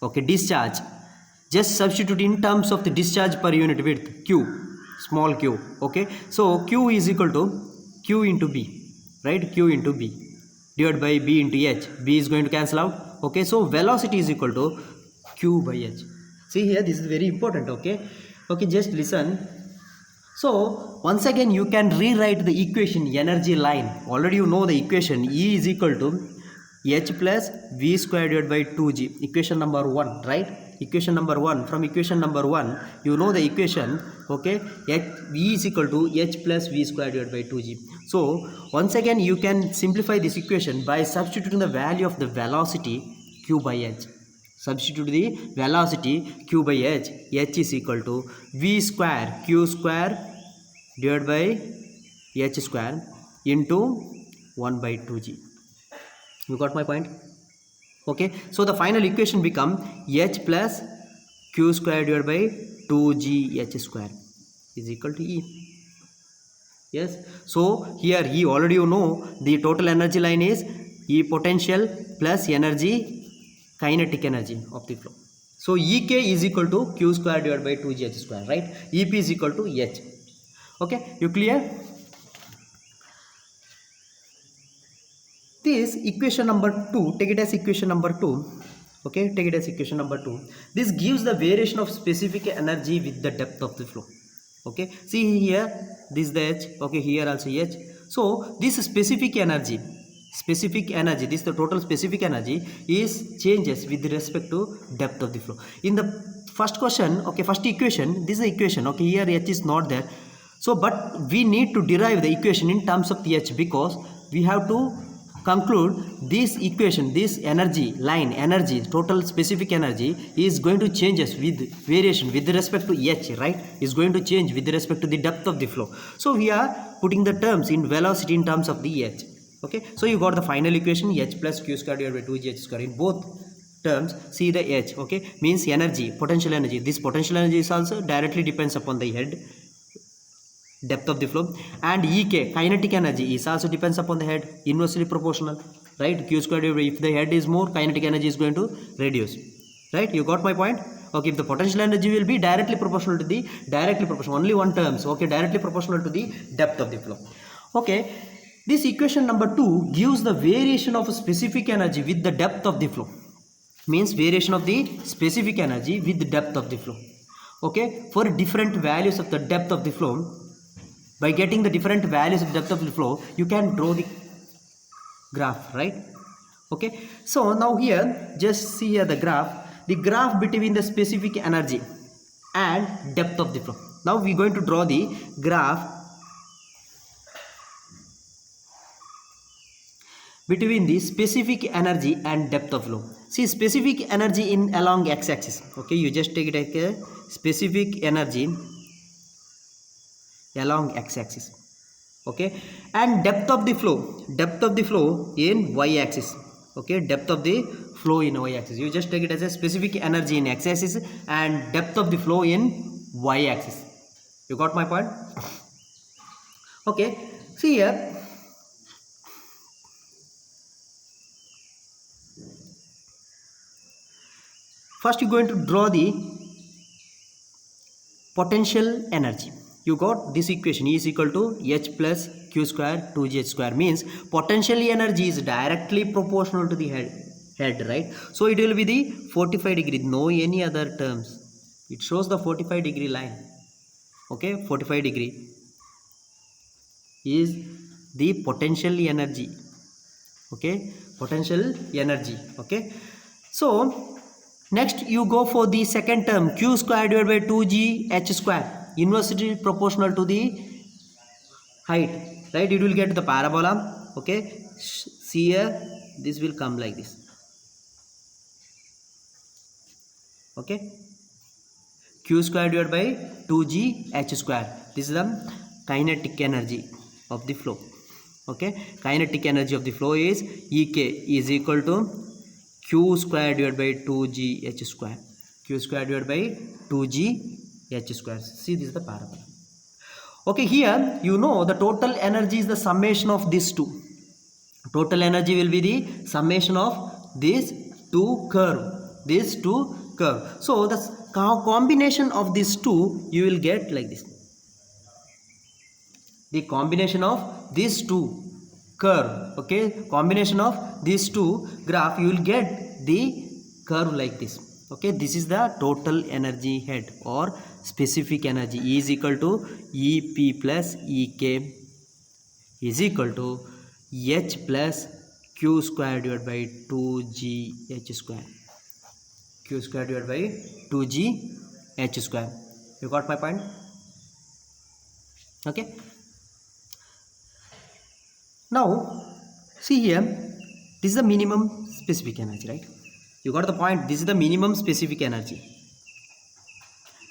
Okay, discharge, just substitute in terms of the discharge per unit width, q, small q. Okay, so q is equal to q into b, right? Q into b divided by b into h. B is going to cancel out. Okay, so velocity is equal to q by h. See here, this is very important. Okay, okay, just listen. So once again you can rewrite the equation energy line. Already you know the equation, E is equal to h plus v square divided by 2g, equation number 1, right? Equation number 1. From equation number 1 you know the equation. Okay, v is equal to h plus v square divided by 2g. So once again you can simplify this equation by substituting the value of the velocity q by h. Substitute the velocity q by h. H is equal to v square q square divided by h square into 1 by 2g. You got my point? Okay, so the final equation become h plus q square divided by 2g h square is equal to E. Yes, so here you already know the total energy line is E potential plus energy, kinetic energy of the flow. So Ek is equal to q square divided by 2g h square, right? Ep is equal to h. Okay, you clear? This equation number 2, take it as equation number 2. Okay, take it as equation number 2. This gives the variation of specific energy with the depth of the flow. Okay, see here, this is the h. Okay, here also h. So this specific energy, this is the total specific energy, is changes with respect to depth of the flow. In the first question, okay, first equation, this is the equation. Okay, here h is not there. So but we need to derive the equation in terms of the h, because we have to conclude this equation, this energy line, energy, total specific energy is going to changes with variation with respect to h, right? Is going to change with respect to the depth of the flow. So we are putting the terms in velocity in terms of the h. Okay, so you got the final equation h plus q square divided by 2g h square. In both terms see the h. Okay, means energy, potential energy. This potential energy is also directly depends upon the head, depth of the flow, and Ek, kinetic energy, is also depends upon the head, inversely proportional, right? Q square divided by, if the head is more, kinetic energy is going to reduce, right? You got my point? Okay, if the potential energy will be directly proportional to the, only one terms, okay, directly proportional to the depth of the flow. Okay, this equation number 2 gives the variation of specific energy with the depth of the flow, means variation of the specific energy with the depth of the flow. Okay, for different values of the depth of the flow, by getting the different values of depth of the flow, you can draw the graph, right? Okay, so now here just see here the graph between the specific energy and depth of the flow. Now we are going to draw the graph between the specific energy and depth of flow. See, specific energy in along x-axis. Okay, you just take it like a specific energy along x-axis. Okay, and depth of the flow in y-axis. Okay, depth of the flow in y-axis. You just take it as a specific energy in x-axis and depth of the flow in y-axis. You got my point? Okay, see here, first you are going to draw the potential energy. You got this equation, E is equal to h plus q square 2g h square, means potential energy is directly proportional to the head, right? So it will be the 45 degree, no any other terms. It shows the 45 degree line. Okay, 45 degree is the potential energy. Okay, potential energy. Okay, so next you go for the second term, q square divided by 2g h square, inversely proportional to the height, right? It will get the parabola. Okay, see here, this will come like this. Okay, q square divided by 2g h square, this is the kinetic energy of the flow. Okay, kinetic energy of the flow is Ek is equal to q square divided by 2g h square, q square divided by 2g h square. See, this is the parabola. Okay, here you know the total energy is the summation of these two. Total energy will be the summation of these two curve. these two curve. So the combination of these two you will get like this. The combination of these two curve, okay, combination of these two graph, you will get the curve like this. Okay, this is the total energy head or specific energy. E is equal to EP plus EK is equal to H plus Q square divided by 2G H square. Q square divided by 2G H square. You got my point? Okay. Now, see here, this is the minimum specific energy, right? You got the point. This is the minimum specific energy.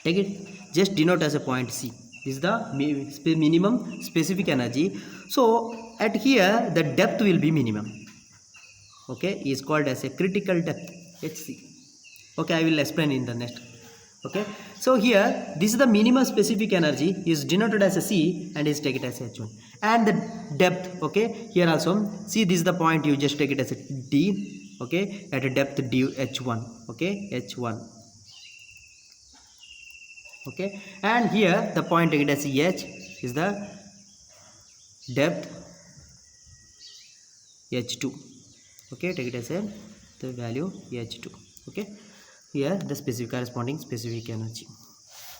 Take it, just denote as a point C. This is the minimum specific energy. So, at here, the depth will be minimum. Okay, is called as a critical depth, HC. Okay, I will explain in the next. Okay, so here, this is the minimum specific energy is denoted as a C and is taken as H1. And the depth, okay, here also, see this is the point, you just take it as a D, okay, at a depth D H1, okay, H1. Okay, and here the point take it as H is the depth H2. Okay, take it as a the value H2. Okay, here the specific corresponding specific energy.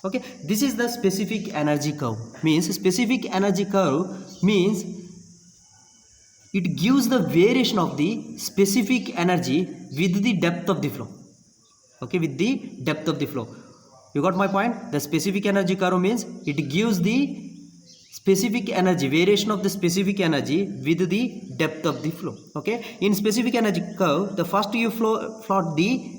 Okay, this is the specific energy curve. Means specific energy curve means it gives the variation of the specific energy with the depth of the flow. Okay, with the depth of the flow. You got my point? The specific energy curve means it gives the specific energy, variation of the specific energy with the depth of the flow. Okay, in specific energy curve, the first you plot the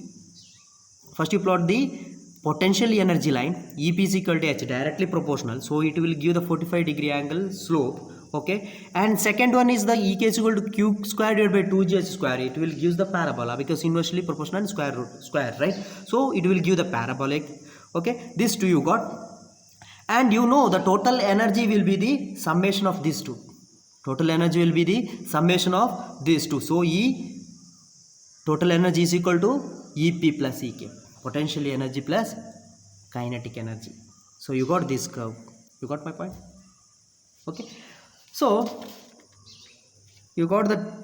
potential energy line. EP is equal to H, directly proportional, so it will give the 45-degree angle slope. Okay, and second one is the EK is equal to Q square divided by 2GH square. It will give the parabola because inversely proportional square root square, right? So it will give the parabolic. Okay, these two you got, and you know the total energy will be the summation of these two. Total energy will be the summation of these two. So total energy is equal to EP plus EK, potential energy plus kinetic energy. So you got this curve. You got my point? Okay, so you got the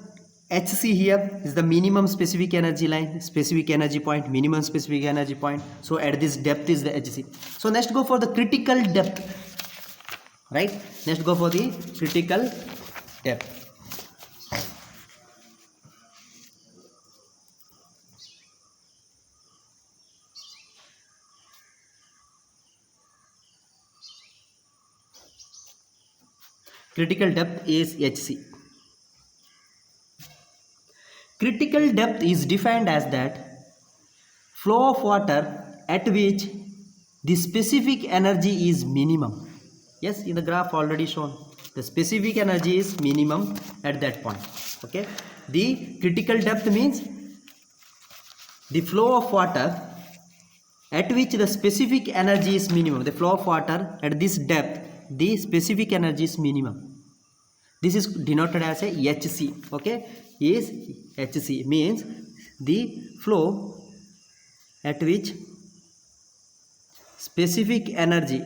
HC here is the minimum specific energy line, specific energy point, minimum specific energy point. So at this depth is the HC. So next go for the critical depth, right? Next go for the critical depth. Critical depth is HC. Critical depth is defined as that flow of water at which the specific energy is minimum. Yes, in the graph already shown, the specific energy is minimum at that point. Okay, the critical depth means the flow of water at which the specific energy is minimum. The flow of water at this depth, the specific energy is minimum. This is denoted as a HC. Okay, is HC means the flow at which specific energy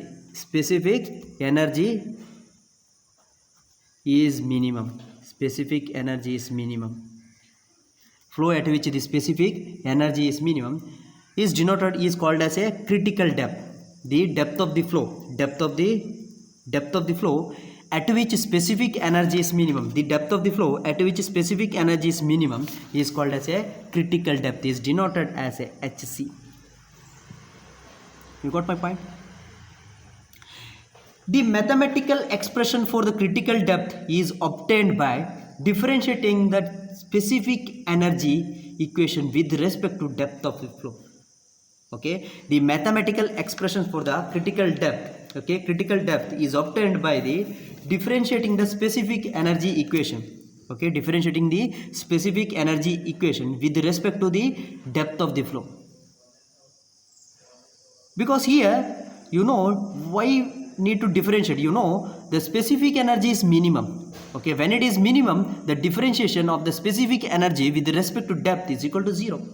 is minimum. Specific energy is minimum. Flow at which the specific energy is minimum is denoted, is called as a critical depth. The depth of the flow, depth of the flow at which specific energy is minimum. The depth of the flow at which specific energy is minimum is called as a critical depth, is denoted as a HC. You got my point? The mathematical expression for the critical depth is obtained by differentiating the specific energy equation with respect to depth of the flow. Okay, the mathematical expression for the critical depth, okay, critical depth is obtained by the differentiating the specific energy equation. Okay, differentiating the specific energy equation with respect to the depth of the flow. Because here, you know why need to differentiate. You know the specific energy is minimum. Okay, when it is minimum, the differentiation of the specific energy with respect to depth is equal to 0.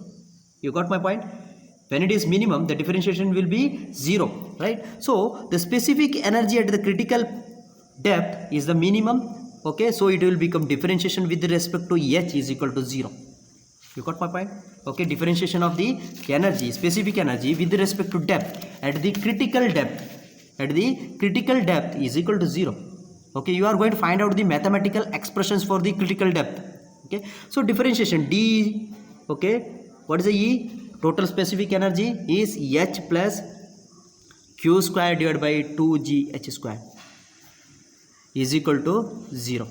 You got my point? When it is minimum, the differentiation will be 0, right? So the specific energy at the critical depth is the minimum, okay? So it will become differentiation with respect to H is equal to 0. You got my point? Okay, differentiation of the energy, specific energy with respect to depth at the critical depth is equal to 0. Okay, you are going to find out the mathematical expressions for the critical depth. Okay, so differentiation D, okay, what is the E? Total specific energy is H plus Q square divided by 2G H square is equal to 0.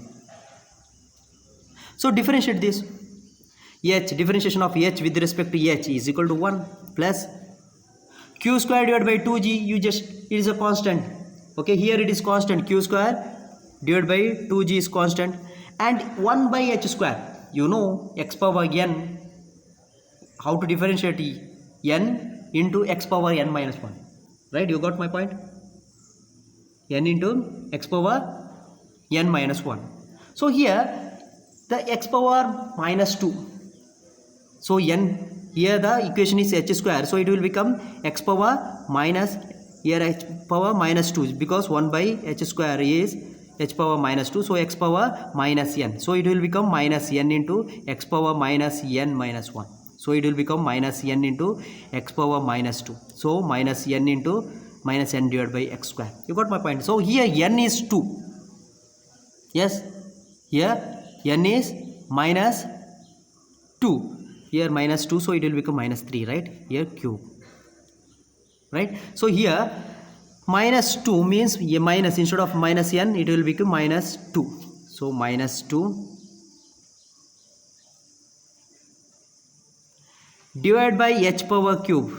So differentiate this. H, differentiation of H with respect to H is equal to 1 plus Q square divided by 2G, it is a constant. Okay, here it is constant, Q square divided by 2G is constant, and 1 by H square. You know x power n, how to differentiate n into x power n minus 1. Right, you got my point? N into x power n minus 1. So here the x power minus 2. So n, here the equation is h square, so it will become x power minus, here h power minus 2, because 1 by h square is h power minus 2, so x power minus n, so it will become minus n into x power minus n minus 1, so it will become minus n into x power minus 2, so minus n into minus n divided by x square. You got my point? So here n is 2, yes, here n is minus 2, here minus 2, so it will become minus 3, right? Here cube, right? So here minus 2 means a minus, instead of minus n it will become minus 2, so minus 2 divided by h power cube.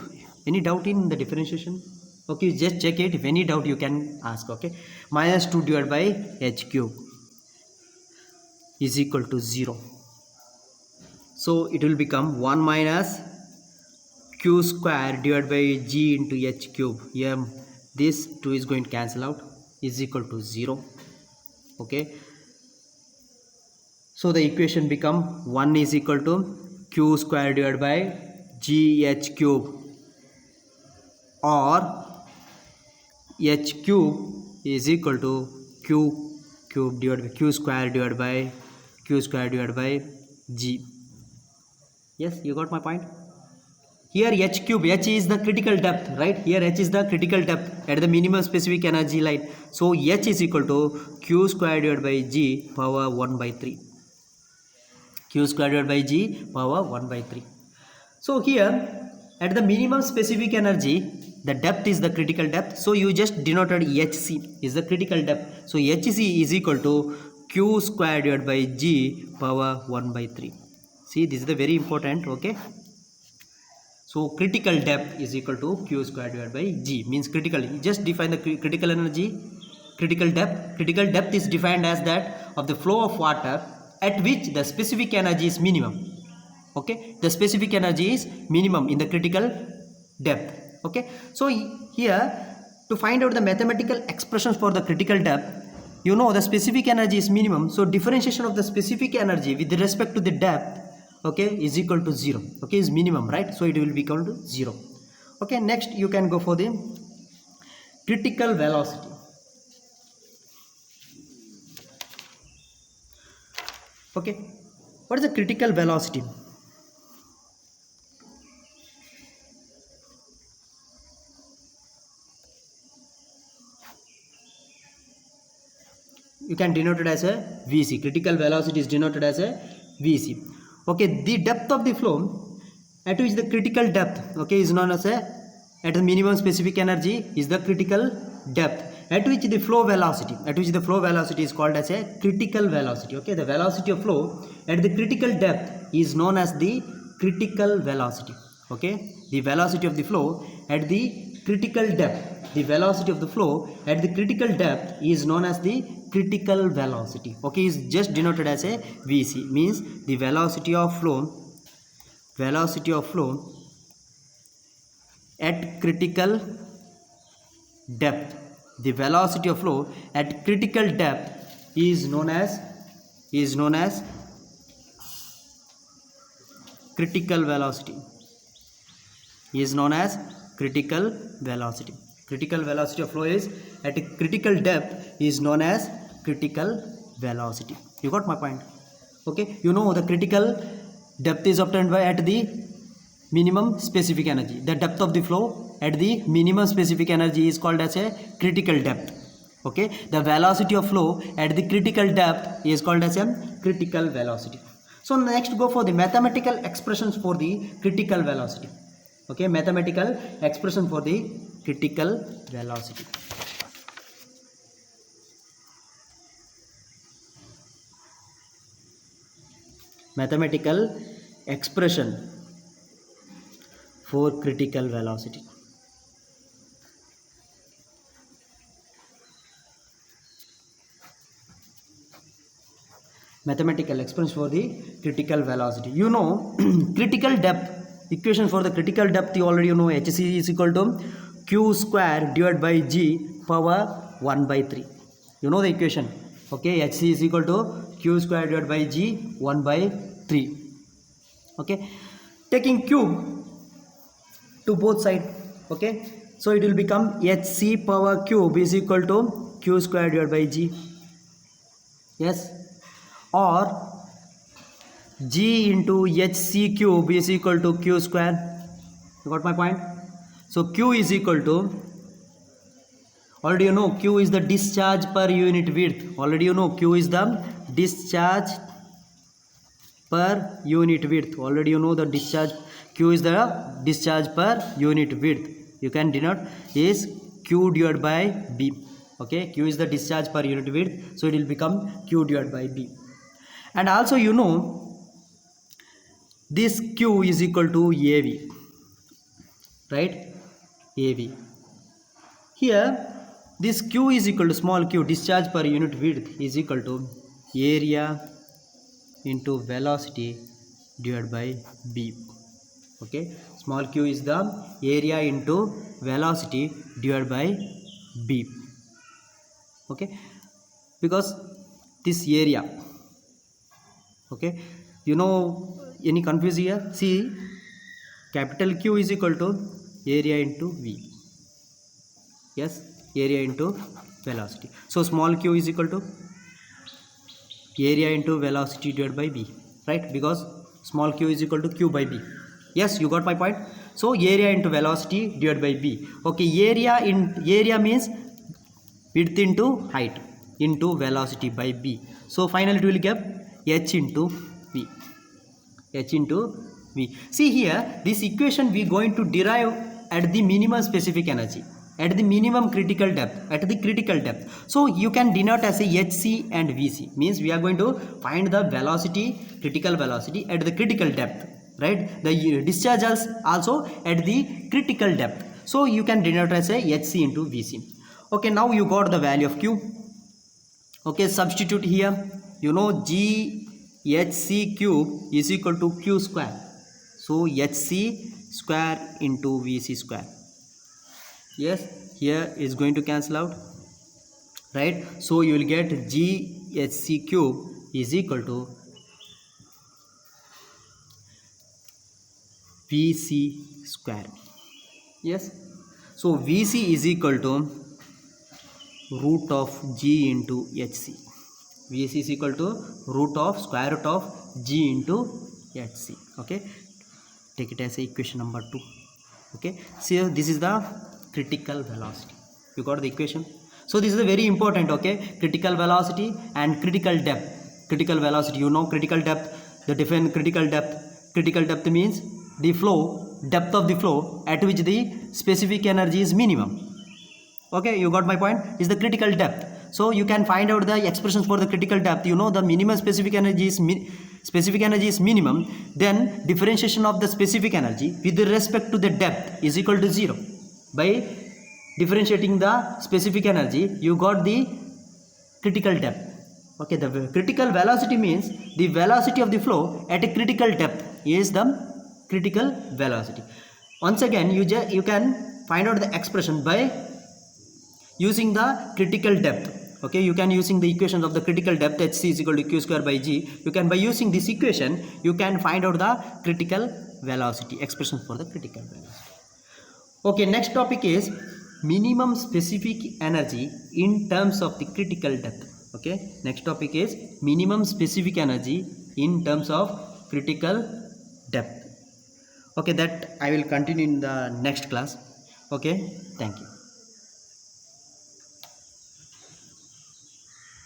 Any doubt in the differentiation? Okay, just check it. If any doubt you can ask. Okay, minus 2 divided by h cube is equal to 0. So it will become 1 minus q square divided by g into h cube. Here this 2 is going to cancel out, is equal to 0. Okay, so the equation become 1 is equal to q square divided by gh cube, or h cube is equal to q cube divided by q square divided by g. Yes, you got my point? Here h cube, h is the critical depth, right? Here h is the critical depth at the minimum specific energy line. So h is equal to q square divided by g power 1 by 3. Q square divided by g power 1 by 3. So here at the minimum specific energy, the depth is the critical depth. So you just denoted hc is the critical depth. So hc is equal to q square divided by g power 1 by 3. See, this is the very important. Okay, so critical depth is equal to q square divided by g, means critical. Just define the critical energy, critical depth. Critical depth is defined as that of the flow of water at which the specific energy is minimum. Okay, the specific energy is minimum in the critical depth. Okay, so here to find out the mathematical expressions for the critical depth, you know the specific energy is minimum, so differentiation of the specific energy with respect to the depth, okay, is equal to 0. Okay, is minimum, right? So it will be equal to 0. Okay, next you can go for the critical velocity. Okay, what is the critical velocity? You can denote it as a VC. Critical velocity is denoted as a VC. Okay, the depth of the flow at which the critical depth, okay, is known as a, at the minimum specific energy is the critical depth at which the flow velocity, is called as a critical velocity. Okay, the velocity of flow at the critical depth is known as the critical velocity. Okay, the velocity of the flow at the critical depth, the velocity of the flow at the critical depth is known as the critical velocity. Okay, is just denoted as a VC, means the velocity of flow at critical depth. The velocity of flow at critical depth is known as critical velocity. is known as critical velocity. Critical velocity of flow is at a critical depth is known as critical velocity. You got my point? Okay, you know the critical depth is obtained by at the minimum specific energy. The depth of the flow at the minimum specific energy is called as a critical depth. Okay, the velocity of flow at the critical depth is called as a critical velocity. So next go for the mathematical expressions for the critical velocity. Okay, mathematical expression for the critical velocity. Mathematical expression for critical velocity. Mathematical expression for the critical velocity. You know critical depth equation for the critical depth you already know. Hc is equal to q square divided by g power 1 by 3. You know the equation. Okay, hc is equal to q square divided by g 1 by 3. Okay, taking cube to both side. Okay, so it will become hc power cube is equal to q square divided by g. Yes, or g into hc cube is equal to q square. You got my point? So q is equal to, already you know q is the discharge per unit width. Already you know q is the discharge per unit width. Already you know the discharge, q is the discharge per unit width. You can denote is q divided by b. Okay, q is the discharge per unit width, so it will become q divided by b. And also you know this q is equal to AV, right? AV. Here this q is equal to small q, discharge per unit width, is equal to area into velocity divided by b. Okay, small q is the area into velocity divided by b. Okay, because this area, okay, you know any confuse here? See, capital Q is equal to area into V. Yes, area into velocity. So small q is equal to area into velocity divided by b, right? Because small q is equal to q by b. Yes, you got my point. So area into velocity divided by b. Okay, area means width into height into velocity by b. So finally it will give h into v. H into v. See here, this equation we going to derive at the minimum specific energy, at the minimum critical depth, at the critical depth. So you can denote as a hc and vc, means we are going to find the velocity, critical velocity at the critical depth, right? The discharges also at the critical depth. So you can denote as a hc into vc. Okay, now you got the value of q. Okay, substitute here. You know g hc cube is equal to q square. So hc square into vc square. Yes, here is going to cancel out, right? So you will get g hc cube is equal to vc square. Yes, so vc is equal to root of g into hc. Vc is equal to root of square root of g into hc. Okay, take it as a equation number 2. Okay, so this is the critical velocity. You got the equation. So this is a very important, okay, critical velocity and critical depth. Critical velocity, you know, critical depth, the different critical depth. Critical depth means the flow, depth of the flow at which the specific energy is minimum. Okay, you got my point, is the critical depth. So you can find out the expressions for the critical depth. You know the minimum specific energy is minimum, then differentiation of the specific energy with respect to the depth is equal to 0. By differentiating the specific energy, you got the critical depth. Okay, the critical velocity means the velocity of the flow at a critical depth is the critical velocity. Once again, you can find out the expression by using the critical depth. Okay, you can using the equations of the critical depth, hc is equal to q square by g. You can, by using this equation, you can find out the critical velocity, expression for the critical velocity. Okay, next topic is minimum specific energy in terms of the critical depth. Okay, next topic is minimum specific energy in terms of critical depth. Okay, that I will continue in the next class. Okay, thank you.